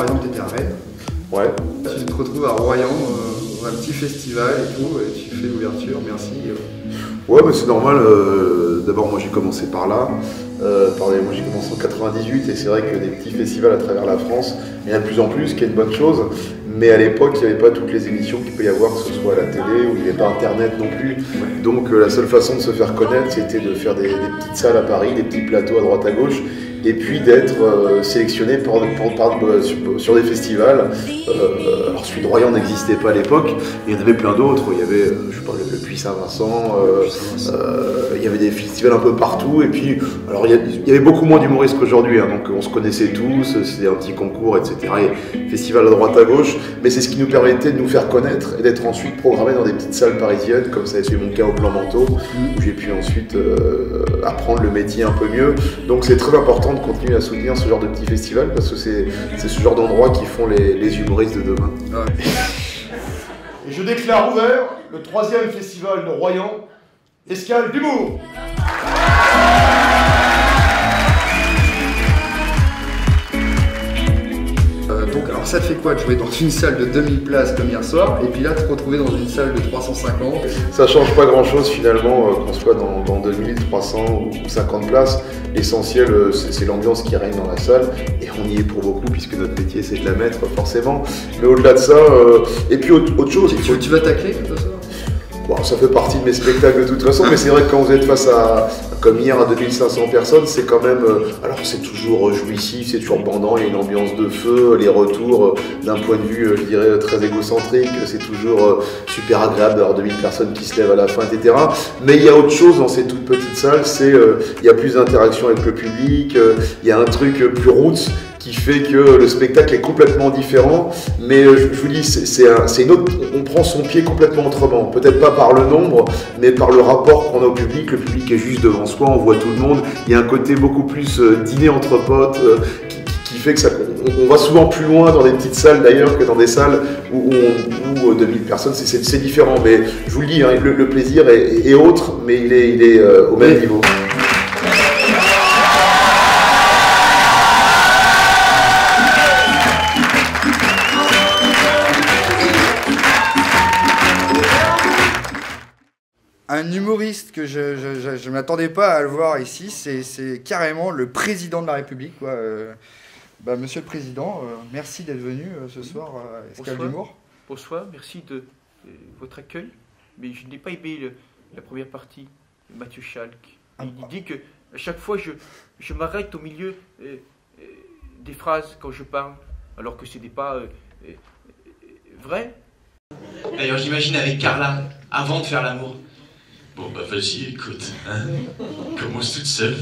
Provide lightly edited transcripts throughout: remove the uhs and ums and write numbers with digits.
par exemple, tu étais à Rennes. Ouais. Tu te retrouves à Royan, dans un petit festival et tout, et tu fais l'ouverture, merci. Ouais, mais c'est normal. D'abord, moi j'ai commencé par là. Moi j'ai commencé en 98 et c'est vrai que des petits festivals à travers la France, il y en a de plus en plus, ce qui est une bonne chose. Mais à l'époque, il n'y avait pas toutes les émissions qu'il peut y avoir, que ce soit à la télé ou il n'y avait pas Internet non plus. Donc la seule façon de se faire connaître, c'était de faire des petites salles à Paris, des petits plateaux à droite à gauche, et puis d'être sélectionné sur des festivals. Alors celui de Royan n'existait pas à l'époque, il y en avait plein d'autres. Il y avait, je parle le Puy Saint-Vincent, il y avait des festivals un peu partout. Et puis, alors il y avait beaucoup moins d'humoristes qu'aujourd'hui, hein, donc on se connaissait tous, c'était un petit concours, etc. Et festival à droite à gauche, mais c'est ce qui nous permettait de nous faire connaître et d'être ensuite programmés dans des petites salles parisiennes, comme ça a été mon cas au Plan Manteau, où j'ai pu ensuite apprendre le métier un peu mieux. Donc c'est très important de continuer à soutenir ce genre de petits festivals parce que c'est ce genre d'endroits qui font les humoristes de demain. Ouais. Et je déclare ouvert le 3e festival de Royan, Escale d'humour. Alors ça te fait quoi de jouer dans une salle de 2000 places comme hier soir et puis là te retrouver dans une salle de 350? Ça change pas grand chose finalement, qu'on soit dans 2000, 300 ou 50 places. L'essentiel c'est l'ambiance qui règne dans la salle et on y est pour beaucoup puisque notre métier c'est de la mettre forcément. Mais au-delà de ça, et puis autre chose. Tu vas tacler comme ça? Bon, ça fait partie de mes spectacles de toute façon, mais c'est vrai que quand vous êtes face à, comme hier, à 2500 personnes, c'est quand même, alors c'est toujours jouissif, c'est toujours bandant, il y a une ambiance de feu, les retours d'un point de vue, je dirais, très égocentrique, c'est toujours super agréable d'avoir 2000 personnes qui se lèvent à la fin, etc. Mais il y a autre chose dans ces toutes petites salles, c'est il y a plus d'interaction avec le public, il y a un truc plus roots, qui fait que le spectacle est complètement différent, mais je vous dis, c'est une autre, on prend son pied complètement autrement, peut-être pas par le nombre, mais par le rapport qu'on a au public. Le public est juste devant soi, on voit tout le monde, il y a un côté beaucoup plus dîner entre potes, qui fait que on va souvent plus loin dans des petites salles d'ailleurs que dans des salles où 2000 personnes, c'est différent, mais je vous le dis, hein, le plaisir est autre, mais il est au même niveau. Un humoriste que je ne m'attendais pas à le voir ici, c'est carrément le président de la République, quoi. Monsieur le Président, merci d'être venu ce soir à Escale d'humour. Bonsoir, merci de votre accueil, mais je n'ai pas aimé la première partie de Mathieu Chalk. Il dit que à chaque fois je m'arrête au milieu des phrases quand je parle, alors que ce n'est pas vrai. D'ailleurs, j'imagine avec Carla, avant de faire l'amour. Bon bah vas-y, écoute, hein. Commence toute seule.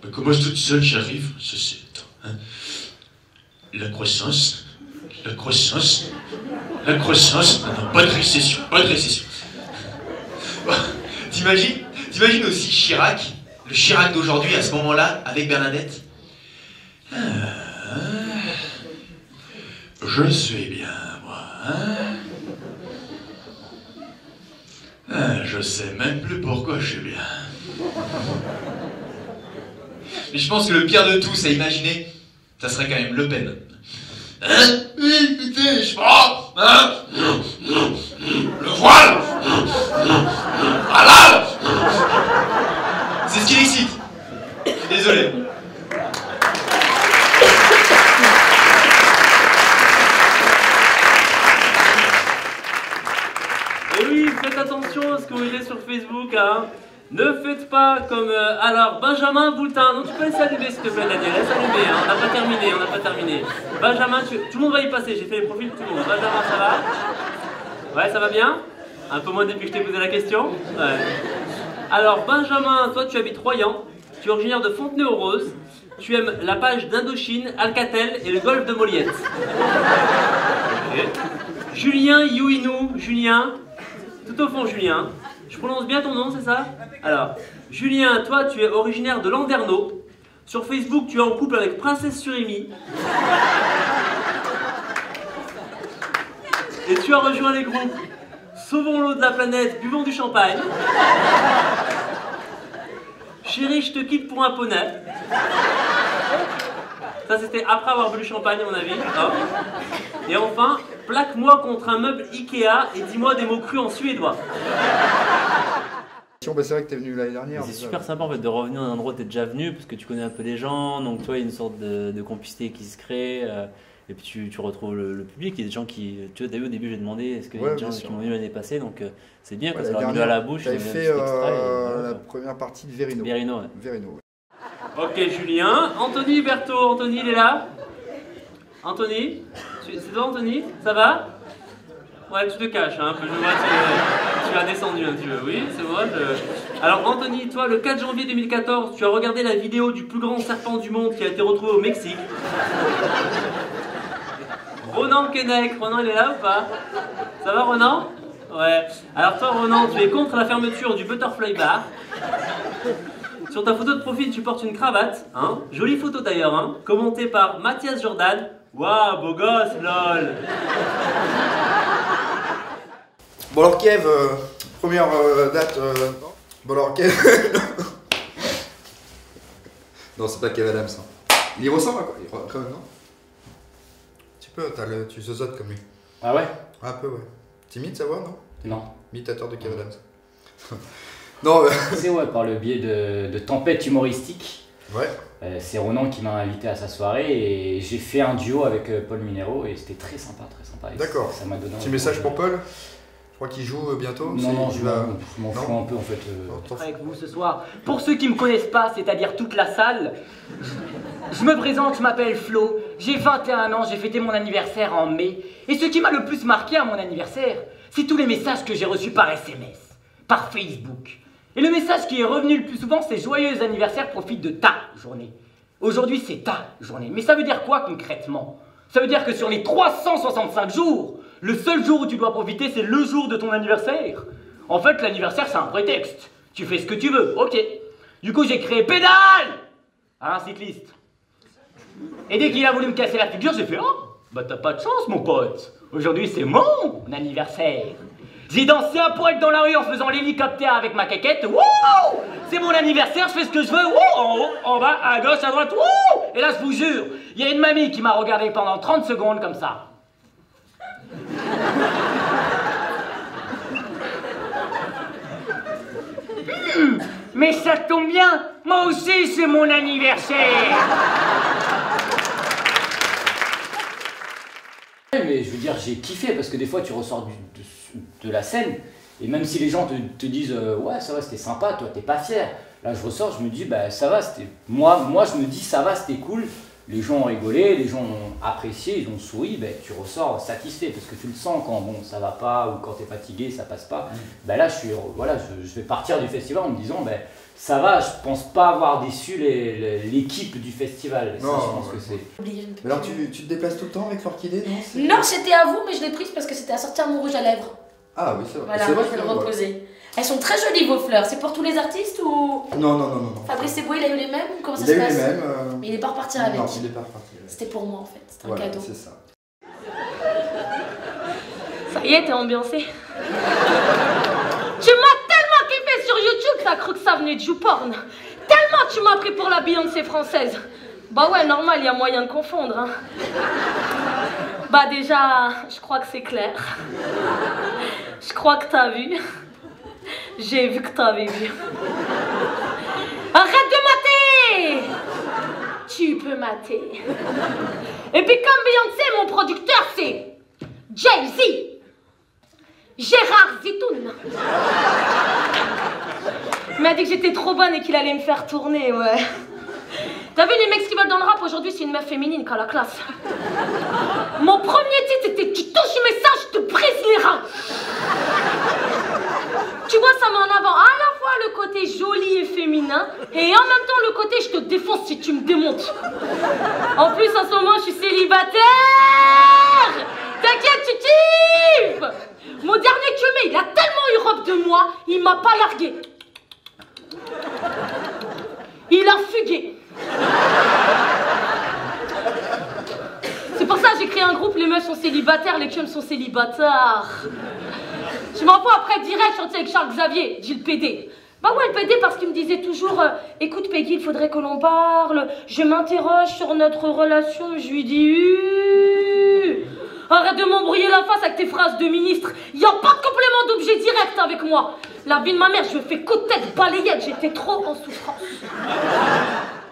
Bah, commence toute seule, j'arrive. Ça c'est... Hein. La croissance. Non, pas de récession. Bon, t'imagines aussi Chirac, le Chirac d'aujourd'hui à ce moment-là, avec Bernadette. Je sais bien, moi, hein. Je sais même plus pourquoi je suis bien. Mais je pense que le pire de tous à imaginer, ça serait quand même Le Pen. Hein? Oui, putain, je prends, hein? Le voile! Voilà! C'est ce qui l'excite. Je suis désolé. Faites attention à ce que vous mettez sur Facebook, hein. Ne faites pas comme alors Benjamin Boutin. Non, tu peux laisser allumer s'il te plaît, Daniel. Laisse allumer, hein. On n'a pas terminé. Benjamin, tout le monde va y passer. J'ai fait les profils de tout le monde. Benjamin, ça va? Ouais, ça va bien? Un peu moins depuis que je t'ai posé la question. Ouais. Alors Benjamin, toi tu habites Royan. Tu es originaire de Fontenay-aux-Roses. Tu aimes la page d'Indochine, Alcatel et le golfe de Moliette. Okay. Julien Youinou. Julien. Tout au fond, Julien. Je prononce bien ton nom, c'est ça? Alors, Julien, toi, tu es originaire de Landerneau. Sur Facebook, tu es en couple avec Princesse Surimi. Et tu as rejoint les groupes Sauvons l'eau de la planète, buvons du champagne. Chérie, je te quitte pour un poney. Ça, c'était après avoir bu le champagne, à mon avis. Hein. Et enfin, plaque-moi contre un meuble Ikea et dis-moi des mots crus en suédois. Bah, c'est vrai que t'es venu l'année dernière. C'est super sympa en fait de revenir dans un endroit où t'es déjà venu parce que tu connais un peu les gens, donc toi il y a une sorte de complicité qui se crée et puis tu retrouves le public. Il y a des gens qui, tu vois, t'as vu au début j'ai demandé est-ce qu'il y a des gens qui m'ont vu l'année passée, donc c'est bien quand ça leur met à la bouche. T'avais fait la première partie de Verino. Verino, ouais. Verino, ouais. Ok Julien, Anthony Berthaud, Anthony il est là. Anthony, c'est toi Anthony, ça va? Ouais, tu te caches hein, un peu, je vois tu as descendu un petit peu, oui, c'est moi. Alors Anthony, toi, le 4 janvier 2014, tu as regardé la vidéo du plus grand serpent du monde qui a été retrouvé au Mexique. Ronan Keinec, Ronan il est là ou pas? Ça va Ronan? Ouais. Alors toi Ronan, tu es contre la fermeture du Butterfly Bar. Sur ta photo de profil, tu portes une cravate, hein, jolie photo d'ailleurs, hein, commentée par Mathias Jordan. Waouh, beau gosse, lol. Bon alors Kev, première date. Bon alors Kev. Non, c'est pas Kev Adams. Hein. Il y ressemble à quoi? Il quand même, non? Un petit peu, tu zozotes comme lui. Ah ouais? Un peu, ouais. Timide, ça va, non? Non. Imitateur de Kev Adams. Non. C'est ouais, par le biais de tempêtes humoristiques. Ouais. C'est Ronan qui m'a invité à sa soirée et j'ai fait un duo avec Paul Minero et c'était très sympa, très sympa. D'accord. Ça m'a donné Petit message pour Paul. Je crois qu'il joue bientôt. Non, je m'en fous un peu en fait. Avec vous ce soir. Pour ceux qui me connaissent pas, c'est-à-dire toute la salle, je me présente, je m'appelle Flo, j'ai 21 ans, j'ai fêté mon anniversaire en mai. Et ce qui m'a le plus marqué à mon anniversaire, c'est tous les messages que j'ai reçus par SMS, par Facebook. Et le message qui est revenu le plus souvent, c'est joyeux anniversaire, profite de ta journée. Aujourd'hui, c'est ta journée. Mais ça veut dire quoi concrètement? Ça veut dire que sur les 365 jours, le seul jour où tu dois profiter, c'est le jour de ton anniversaire. En fait, l'anniversaire, c'est un prétexte. Tu fais ce que tu veux, ok. Du coup, j'ai créé Pédale à un cycliste. Et dès qu'il a voulu me casser la figure, j'ai fait « Oh, bah t'as pas de chance, mon pote. Aujourd'hui, c'est mon anniversaire. » J'ai dansé un poil dans la rue en faisant l'hélicoptère avec ma caquette. Wouh! C'est mon anniversaire, je fais ce que je veux. Wouh! En haut, en bas, à gauche, à droite. Wouh! Et là, je vous jure, il y a une mamie qui m'a regardé pendant 30 secondes comme ça. Mais ça tombe bien, moi aussi c'est mon anniversaire. Mais je veux dire, j'ai kiffé parce que des fois tu ressors de la scène et même si les gens te disent ouais ça va c'était sympa, toi t'es pas fier. Là je ressors, je me dis bah ça va, c'était moi je me dis ça va, c'était cool. Les gens ont rigolé, les gens ont apprécié, ils ont souri, ben, tu ressors satisfait parce que tu le sens quand bon, ça va pas ou quand tu es fatigué, ça passe pas. Ben là, je vais partir du festival en me disant ben, ça va, je pense pas avoir déçu l'équipe du festival. Non, ça, je pense que c'est. Mais alors tu te déplaces tout le temps avec l'orchidée, non? Non, c'était à vous, mais je l'ai prise parce que c'était à sortir mon rouge à lèvres. Ah oui, c'est vrai. Voilà, moi je vais le reposer. Elles sont très jolies vos fleurs, c'est pour tous les artistes ou... Non. Fabrice Eboué, il a eu les mêmes ou comment ça se passe? Il a eu les mêmes. Mais il est pas reparti avec. Non, il est pas reparti. C'était pour moi en fait, c'était voilà, un cadeau. C'est ça. Ça y est, t'es ambiancé. Tu m'as tellement kiffé sur YouTube, t'as cru que ça venait de YouPorn. Tellement tu m'as pris pour la Beyoncé française. Bah ouais, normal, il y a moyen de confondre. Hein. Bah déjà, je crois que c'est clair. Je crois que t'as vu. J'ai vu que t'avais vu. Arrête de mater! Tu peux mater. Et puis comme Beyoncé, mon producteur, c'est Jay-Z. Gérard Zitoun. Il m'a dit que j'étais trop bonne et qu'il allait me faire tourner, ouais. T'as vu les mecs qui veulent dans le rap aujourd'hui, c'est une meuf féminine qu'à la classe. Mon premier titre était tu touches mes seins, je te brise les reins. Tu vois, ça met en avant à la fois le côté joli et féminin et en même temps le côté je te défonce si tu me démontes. En plus, en ce moment, je suis célibataire. T'inquiète, tu kiffes. Mon dernier cumé, il a tellement eu robe de moi, il m'a pas largué. Il a fugué. C'est pour ça que j'ai créé un groupe, les meufs sont célibataires, les chums sont célibataires. Je m'en fous après direct chanter avec Charles Xavier, Gilles PD. Bah ouais, le PD parce qu'il me disait toujours écoute Peggy, il faudrait que l'on parle, je m'interroge sur notre relation. Je lui dis arrête de m'embrouiller la face avec tes phrases de ministre. Y a pas de complément d'objet direct avec moi. La vie de ma mère, je me fais coup de tête balayette, j'étais trop en souffrance.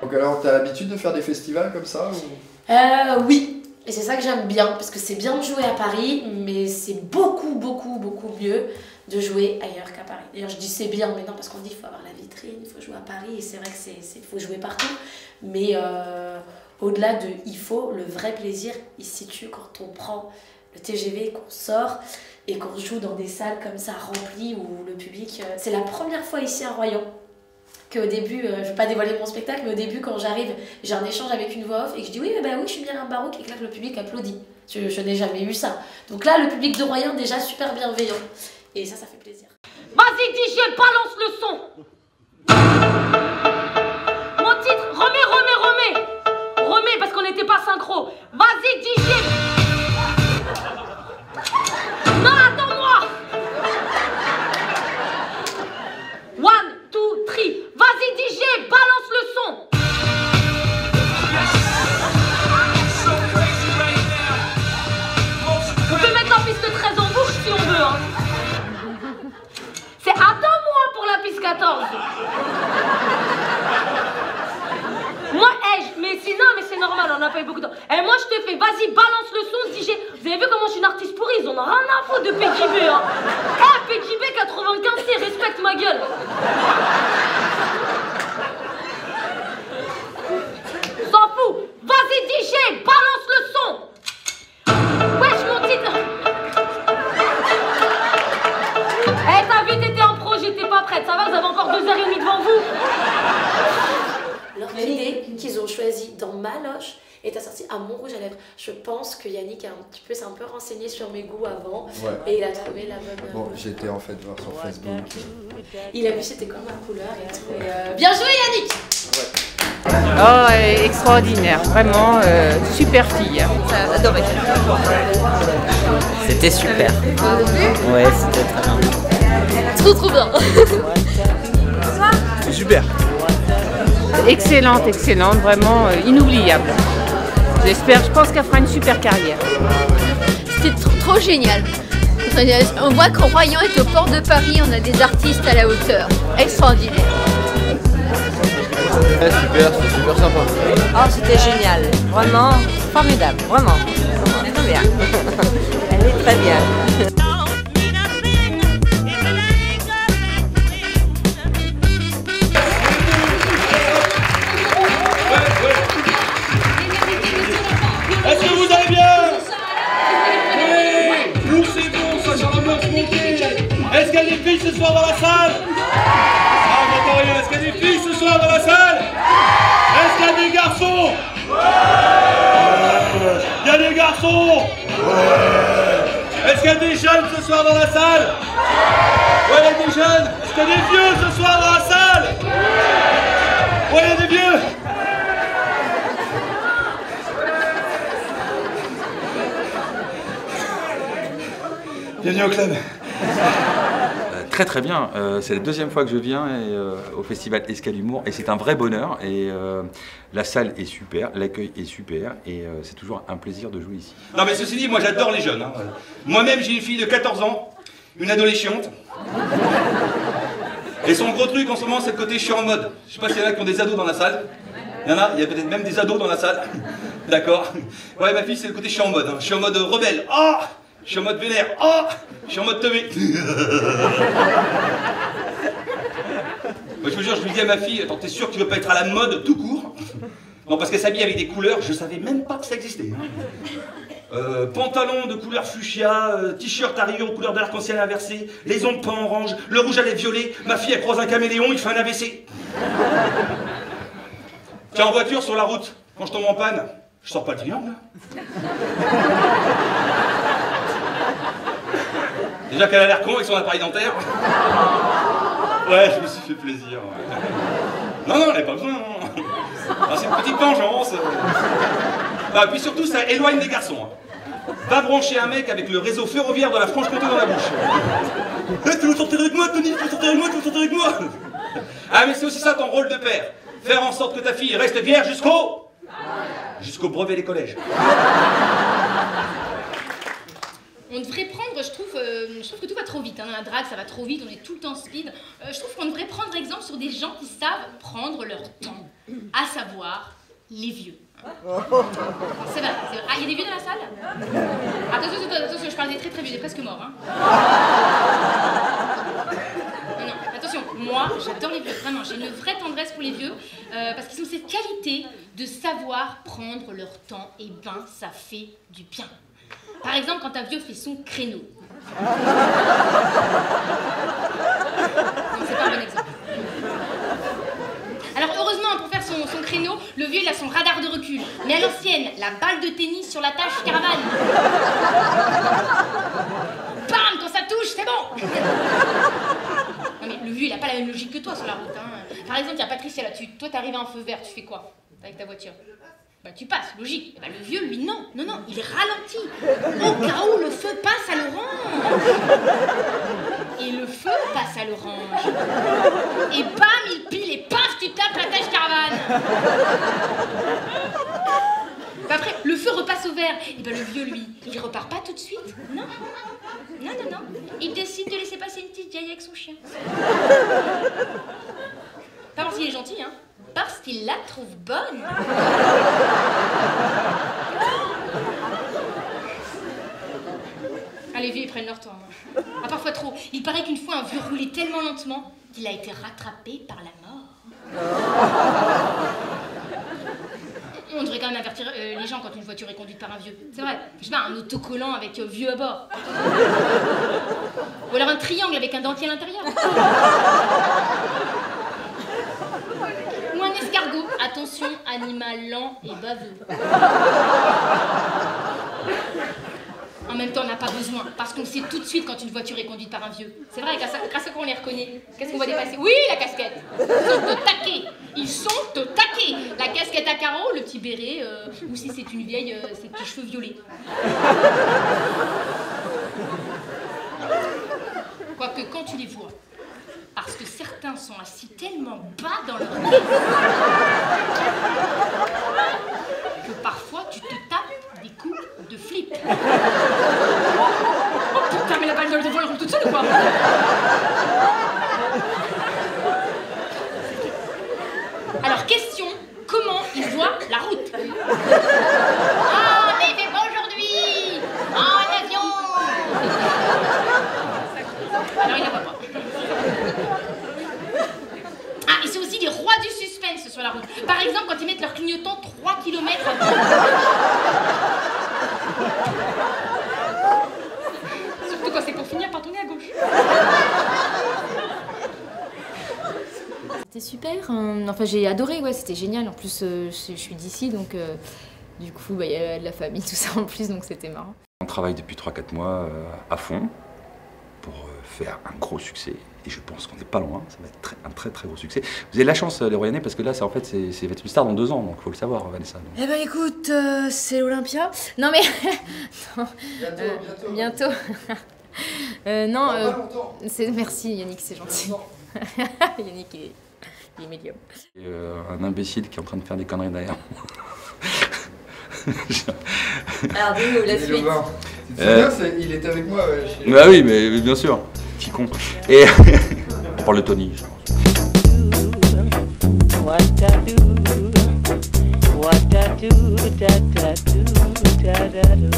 Donc alors, t'as l'habitude de faire des festivals comme ça ou... Oui. Et c'est ça que j'aime bien, parce que c'est bien de jouer à Paris, mais c'est beaucoup mieux de jouer ailleurs qu'à Paris. D'ailleurs, je dis c'est bien, mais non, parce qu'on dit qu'il faut avoir la vitrine, il faut jouer à Paris, et c'est vrai que faut jouer partout. Mais au-delà de il faut, le vrai plaisir, il se situe quand on prend le TGV, qu'on sort, et qu'on joue dans des salles comme ça, remplies, où le public... c'est la première fois ici à Royan, qu'au début, je ne vais pas dévoiler mon spectacle, mais au début, quand j'arrive, j'ai un échange avec une voix off et que je dis oui, oui, je suis bien un baroque, et que là, le public applaudit. Je n'ai jamais eu ça. Donc là, le public de Royan, déjà super bienveillant. Et ça fait plaisir. Vas-y, DJ, balance le son. Mon titre, remets, parce qu'on n'était pas synchro. Vas-y, DJ. Non, attends-moi. 1, 2, 3. Vas-y DJ, balance le son. On peut mettre la piste 13 en bouche si on veut. Hein. C'est attends-moi pour la piste 14. Moi, mais c'est normal, on n'a pas eu beaucoup de temps. Et moi, je te fais, vas-y, balance le son, DJ. Vous avez vu comment je suis une artiste pourrie, ils en ont rien à foutre de PJB. Hein. PJB 95C, respecte ma gueule. S'en fout. Vas-y, DJ, balance le son. Wesh, mon titre. T'as vu, t'étais en pro, j'étais pas prête. Ça va, vous avez encore 2h30 devant vous. L'idée qu'ils ont choisi dans ma loge est assortie à mon rouge à lèvres. Je pense que Yannick s'est un peu renseigné sur mes goûts avant, et il a trouvé la bonne... Bon, j'étais en fait voir sur Facebook. Il a vu c'était quoi ma couleur et tout. Et bien joué Yannick. Oh, extraordinaire, vraiment super fille. Adoré. C'était super. Ouais, c'était très bien. Trop bien. C'est super. Excellente, vraiment inoubliable. Je pense qu'elle fera une super carrière. C'était trop génial. On voit qu'en Royan est au port de Paris, on a des artistes à la hauteur. Extraordinaire. Ouais, super, c'était super sympa. Oh, c'était génial. Vraiment formidable, vraiment. Très bien. Elle est très bien. Est-ce que vous allez bien? Oui. Nous c'est bon, ça sera bien monter. Est-ce qu'il y a des filles ce soir dans la salle? Ah, j'entends rien. Est-ce qu'il y a des filles ce soir dans la salle? Est-ce qu'il y a des garçons? Ouais. Il y a des garçons? Ouais. Est-ce qu'il y a des jeunes ce soir dans la salle? Ouais, il y a des jeunes. Est-ce qu'il y a des vieux ce soir dans la salle? Ouais, il y a des vieux. Bienvenue au club. Très bien, c'est la deuxième fois que je viens au festival Escale Humour et c'est un vrai bonheur et la salle est super, l'accueil est super et c'est toujours un plaisir de jouer ici. Non mais ceci dit, moi j'adore les jeunes. Hein. Moi-même j'ai une fille de 14 ans, une adolescente. Et son gros truc en ce moment c'est le côté je suis en mode. Je sais pas s'il y en a qui ont des ados dans la salle. Il y en a peut-être même des ados dans la salle. D'accord. Ouais ma fille c'est le côté je suis en mode. Hein. Je suis en mode rebelle. Oh, je suis en mode vénère. Oh, je suis en mode teubé. Moi, je vous jure, je lui dis à ma fille, attends, t'es sûr que tu veux pas être à la mode tout court? Non, parce qu'elle s'habille avec des couleurs, je savais même pas que ça existait. Pantalon de couleur fuchsia, t-shirt à rayures aux couleurs de l'arc-en-ciel inversé, les ongles peints en orange, le rouge à lèvres violet, ma fille elle croise un caméléon, il fait un AVC. Tiens, en voiture, sur la route, quand je tombe en panne, je sors pas le triangle. Déjà qu'elle a l'air con avec son appareil dentaire. Ouais, je me suis fait plaisir. Ouais. Non, elle n'avait pas besoin. Ah, c'est une petite vengeance. Ah, puis surtout, ça éloigne les garçons. Hein. Va brancher un mec avec le réseau ferroviaire de la Franche-Comté dans la bouche. Tu veux sortir avec moi, Tony? Tu veux sortir avec moi? Tu veux sortir avec moi? Ah, mais c'est aussi ça ton rôle de père. Faire en sorte que ta fille reste vierge jusqu'au brevet des collèges. On devrait prendre, je trouve que tout va trop vite. Hein. Dans la drague, ça va trop vite, on est tout le temps speed. Je trouve qu'on devrait prendre exemple sur des gens qui savent prendre leur temps, à savoir les vieux. C'est vrai. Ah, il y a des vieux dans la salle? Attention, je parle des très très vieux, des presque morts. Hein. Non, attention, moi, j'adore les vieux, vraiment. J'ai une vraie tendresse pour les vieux, parce qu'ils ont cette qualité de savoir prendre leur temps, et ben, ça fait du bien. Par exemple, quand un vieux fait son créneau. Non, c'est pas un bon exemple. Alors heureusement, pour faire son créneau, le vieux il a son radar de recul. Mais à l'ancienne, la balle de tennis sur la tâche caravane. Bam, quand ça touche, c'est bon. Non mais le vieux il a pas la même logique que toi sur la route. Hein. Par exemple, il y a Patricia là-dessus. Toi t'arrives à un feu vert, tu fais quoi avec ta voiture? Bah tu passes, logique. Bah, le vieux, lui, non, il ralentit. Au cas où le feu passe à l'orange. Et le feu passe à l'orange. Et bam, il pile et paf, tu tapes la tâche caravane. Bah, après, le feu repasse au vert. Et bah le vieux, lui, il repart pas tout de suite. Non. Il décide de laisser passer une petite vieille avec son chien. Pas parce qu'il est gentil, hein. Parce qu'il la trouve bonne. Ah, les vieux, ils prennent leur temps. Hein. Ah, parfois trop. Il paraît qu'une fois, un vieux roulait tellement lentement qu'il a été rattrapé par la mort. On devrait quand même avertir les gens quand une voiture est conduite par un vieux. C'est vrai. Je sais pas, un autocollant avec vieux à bord. Ou alors un triangle avec un dentier à l'intérieur. Ou un escargot. Attention, animal lent et baveux. En même temps, on n'a pas besoin, parce qu'on sait tout de suite quand une voiture est conduite par un vieux. C'est vrai, grâce à quoi on les reconnaît. Qu'est-ce qu'on voit dépasser? Oui, la casquette. Ils sont au taquet. La casquette à carreaux, le petit béret, ou si c'est une vieille, ses petits cheveux violets. Quoique, quand tu les vois, parce que certains sont assis tellement bas dans leur nez que parfois tu te tapes des coups de flip. Oh putain, mais la balle de vol roule toute seule ou quoi? Alors, question, comment ils voient la route? Ah, mais pas aujourd'hui! En avion! Alors, il la voit pas. Ah, et c'est aussi les rois du suspense sur la route. Par exemple, quand ils mettent leur clignotant 3 km à surtout quand c'est pour finir par tourner à gauche. C'était super. Enfin, j'ai adoré, ouais, c'était génial. En plus, je suis d'ici, donc du coup, il y a de la famille, tout ça en plus, donc c'était marrant. On travaille depuis 3-4 mois à fond pour faire un gros succès. Et je pense qu'on n'est pas loin, ça va être un très gros succès. Vous avez de la chance, les Royanais, parce que là, en fait, c'est va être une star dans 2 ans, donc il faut le savoir, Vanessa. Donc. Eh ben écoute, c'est l'Olympia. Non mais... non. Bientôt. Non, merci Yannick, c'est gentil. Yannick, il est médium. Et, un imbécile qui est en train de faire des conneries derrière. Alors dis-nous la suite. Il était avec moi. Bah oui, mais bien sûr. Petit con. Et on parle de Tony, je pense. What I do, da da do, da da do.